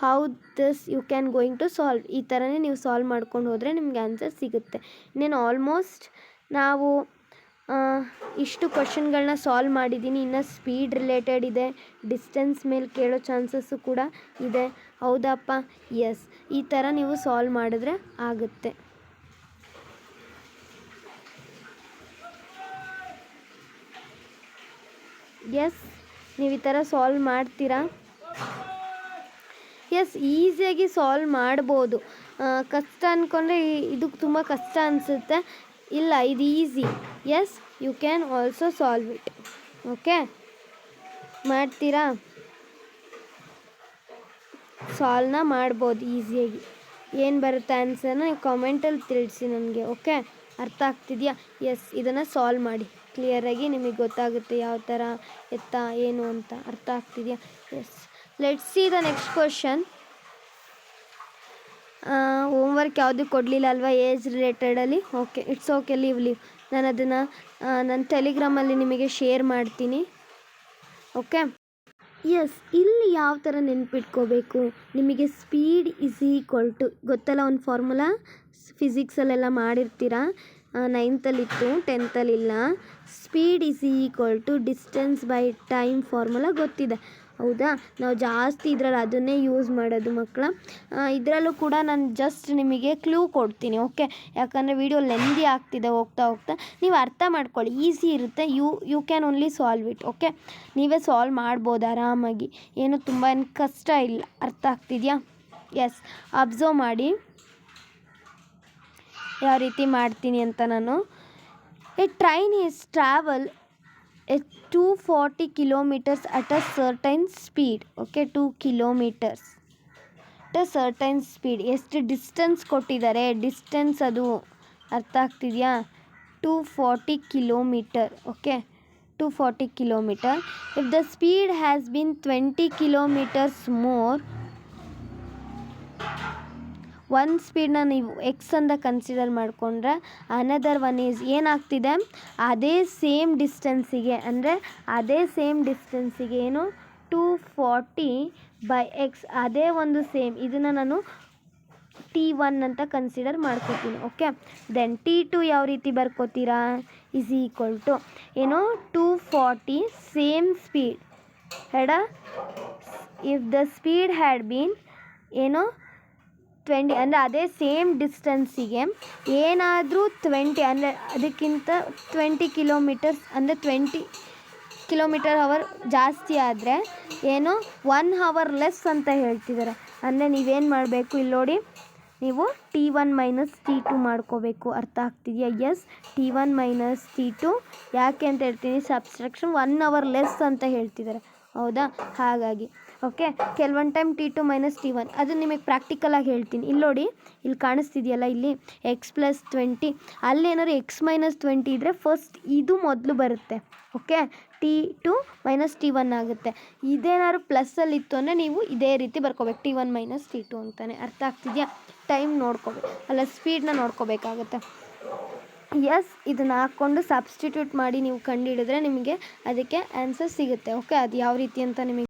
how this you can going to solve. ಈ ಥರನೇ ನೀವು solve ಮಾಡ್ಕೊಂಡು ಹೋದರೆ ನಿಮ್ಗೆ answer ಸಿಗುತ್ತೆ. ಇನ್ನೇನು almost ನಾವು ಇಷ್ಟು ಕ್ವಶನ್ಗಳನ್ನ ಸಾಲ್ವ್ ಮಾಡಿದ್ದೀನಿ. ಇನ್ನು ಸ್ಪೀಡ್ ರಿಲೇಟೆಡ್ ಇದೆ, ಡಿಸ್ಟೆನ್ಸ್ ಮೇಲೆ ಕೇಳೋ ಚಾನ್ಸಸ್ಸು ಕೂಡ ಇದೆ, ಹೌದಪ್ಪ? ಎಸ್, ಈ ಥರ ನೀವು ಸಾಲ್ವ್ ಮಾಡಿದ್ರೆ ಆಗುತ್ತೆ. ಎಸ್, ನೀವು ಈ ಥರ ಸಾಲ್ವ್ ಮಾಡ್ತೀರಾ? ಎಸ್, ಈಸಿಯಾಗಿ ಸಾಲ್ವ್ ಮಾಡ್ಬೋದು. ಕಷ್ಟ ಅಂದ್ಕೊಂಡ್ರೆ ಇದು ತುಂಬ ಕಷ್ಟ ಅನಿಸುತ್ತೆ. ಇಲ್ಲ, ಇದು easy. Yes, you can also solve it. Okay, ಮಾಡ್ತೀರಾ? ಸಾಲ್ವ್ನ ಮಾಡ್ಬೋದು ಈಸಿಯಾಗಿ. ಏನು ಬರುತ್ತೆ ಆನ್ಸರ್ನ ನೀವು ಕಾಮೆಂಟಲ್ಲಿ ತಿಳಿಸಿ ನನಗೆ. ಓಕೆ, ಅರ್ಥ ಆಗ್ತಿದೆಯಾ? ಎಸ್, ಇದನ್ನು ಸಾಲ್ವ್ ಮಾಡಿ ಕ್ಲಿಯರಾಗಿ, ನಿಮಗೆ ಗೊತ್ತಾಗುತ್ತೆ ಯಾವ ಥರ ಎತ್ತ ಏನು ಅಂತ. ಅರ್ಥ ಆಗ್ತಿದೆಯಾ? Yes, let's see the next question. Homework ಯಾವುದು ಕೊಡಲಿಲ್ಲ ಅಲ್ವಾ ಏಜ್ ರಿಲೇಟೆಡಲ್ಲಿ? Okay, it's okay, leave. ನಾನು ಅದನ್ನು ನನ್ನ ಟೆಲಿಗ್ರಾಮಲ್ಲಿ ನಿಮಗೆ ಶೇರ್ ಮಾಡ್ತೀನಿ. ಓಕೆ, ಎಸ್, ಇಲ್ಲಿ ಯಾವ ಥರ ನೆನ್ಪಿಟ್ಕೋಬೇಕು ನಿಮಗೆ, ಸ್ಪೀಡ್ ಈಸ್ ಈಕ್ವಲ್ ಟು, ಗೊತ್ತಲ್ಲ ಒಂದು ಫಾರ್ಮುಲಾ, ಫಿಸಿಕ್ಸಲ್ಲೆಲ್ಲ ಮಾಡಿರ್ತೀರ, 9ತಲ್ಲಿತ್ತು, 10ತಲ್ಲಿಲ್ಲ. Speed is equal to distance by time formula ಗೊತ್ತಿದೆ, ಹೌದಾ? ನಾವು ಜಾಸ್ತಿ ಇದರಲ್ಲಿ ಅದನ್ನೇ ಯೂಸ್ ಮಾಡೋದು ಮಕ್ಕಳ. ಇದರಲ್ಲೂ ಕೂಡ ನಾನು ಜಸ್ಟ್ ನಿಮಗೆ ಕ್ಲೂ ಕೊಡ್ತೀನಿ. ಓಕೆ, ಯಾಕಂದರೆ ವಿಡಿಯೋ ಲೆಂದಿ ಆಗ್ತಿದೆ ಹೋಗ್ತಾ ಹೋಗ್ತಾ. ನೀವು ಅರ್ಥ ಮಾಡ್ಕೊಳ್ಳಿ, ಈಸಿ ಇರುತ್ತೆ. You can only solve it. Okay, ನೀವೇ ಸಾಲ್ವ್ ಮಾಡ್ಬೋದು ಆರಾಮಾಗಿ, ಏನು ತುಂಬ ಕಷ್ಟ ಇಲ್ಲ. ಅರ್ಥ ಆಗ್ತಿದೆಯಾ? ಎಸ್, ಅಬ್ಸರ್ವ್ ಮಾಡಿ ಯಾವ ರೀತಿ ಮಾಡ್ತೀನಿ ಅಂತ ನಾನು. A train is travel 240 kilometers at a certain speed. Okay, 2 kilometers at a certain speed. ಎಷ್ಟು ಡಿಸ್ಟೆನ್ಸ್ ಕೊಟ್ಟಿದ್ದಾರೆ, ಡಿಸ್ಟೆನ್ಸ್ ಅದು ಅರ್ಥ ಆಗ್ತಿದೆಯಾ? 240 kilometer. Okay, 240 kilometer. If the speed has been 20 kilometers more, ಒಂದು ಸ್ಪೀಡನ್ನ ನೀವು ಎಕ್ಸ್ ಅಂತ ಕನ್ಸಿಡರ್ ಮಾಡಿಕೊಂಡ್ರೆ ಅನದರ್ ಒನ್ ಈಸ್ ಏನಾಗ್ತಿದೆ, ಅದೇ ಸೇಮ್ ಡಿಸ್ಟೆನ್ಸಿಗೆ ಅಂದರೆ ಅದೇ ಸೇಮ್ ಡಿಸ್ಟೆನ್ಸಿಗೆ ಏನು 240/x ಅದೇ ಒಂದು ಸೇಮ್ ಇದನ್ನು ನಾನು T1 ಅಂತ ಕನ್ಸಿಡರ್ ಮಾಡ್ಕೋತೀನಿ. ಓಕೆ, ದೆನ್ T2 ಯಾವ ರೀತಿ ಬರ್ಕೋತೀರಾ, ಈಸ್ ಈಕ್ವಲ್ ಟು ಏನು 240 ಸೇಮ್ ಸ್ಪೀಡ್ ಹೆಡ if the speed had been ಏನು 20 ಅಂದರೆ ಅದೇ ಸೇಮ್ ಡಿಸ್ಟೆನ್ಸಿಗೆ ಏನಾದರೂ 20 ಅಂದರೆ ಅದಕ್ಕಿಂತ 20 ಕಿಲೋಮೀಟರ್ಸ್ ಅಂದರೆ 20 km/h ಜಾಸ್ತಿ ಆದರೆ ಏನು 1 hour ಲೆಸ್ ಅಂತ ಹೇಳ್ತಿದ್ದಾರೆ. ಅಂದರೆ ನೀವೇನು ಮಾಡಬೇಕು, ಇಲ್ಲಿ ನೋಡಿ ನೀವು T1 - T2 ಮಾಡ್ಕೋಬೇಕು. ಅರ್ಥ ಆಗ್ತಿದೆಯಾ? ಎಸ್, T1 - T2 ಯಾಕೆ ಅಂತ ಹೇಳ್ತೀನಿ, ಸಬ್ಸ್ಟ್ರಕ್ಷನ್ 1 hour ಲೆಸ್ ಅಂತ ಹೇಳ್ತಿದ್ದಾರೆ. ಹೌದಾ? ಹಾಗಾಗಿ ಓಕೆ, ಕೆಲವೊಂದು ಟೈಮ್ T2 - T1 ಅದು ನಿಮಗೆ ಪ್ರಾಕ್ಟಿಕಲಾಗಿ ಹೇಳ್ತೀನಿ. ಇಲ್ಲಿ ನೋಡಿ, ಇಲ್ಲಿ ಕಾಣಿಸ್ತಿದೆಯಲ್ಲ, ಇಲ್ಲಿ x+20 ಅಲ್ಲಿ ಏನಾದ್ರು x - 20 ಇದ್ದರೆ ಫಸ್ಟ್ ಇದು ಮೊದಲು ಬರುತ್ತೆ. ಓಕೆ, T2 - T1 ಆಗುತ್ತೆ. ಇದೇನಾದ್ರು ಪ್ಲಸ್ಸಲ್ಲಿ ಇತ್ತು ಅಂದರೆ ನೀವು ಇದೇ ರೀತಿ ಬರ್ಕೋಬೇಕು, T1 - T2 ಅಂತಲೇ. ಅರ್ಥ ಆಗ್ತಿದೆಯಾ? ಟೈಮ್ ನೋಡ್ಕೋಬೇಕು, ಅಲ್ಲ ಸ್ಪೀಡನ್ನ ನೋಡ್ಕೋಬೇಕಾಗುತ್ತೆ. ಎಸ್, ಇದನ್ನು ಹಾಕ್ಕೊಂಡು ಸಬ್ಸ್ಟಿಟ್ಯೂಟ್ ಮಾಡಿ ನೀವು ಕಂಡುಹಿಡಿದ್ರೆ ನಿಮಗೆ ಅದಕ್ಕೆ ಆನ್ಸರ್ ಸಿಗುತ್ತೆ. ಓಕೆ, ಅದು ಯಾವ ರೀತಿ ಅಂತ ನಿಮಗೆ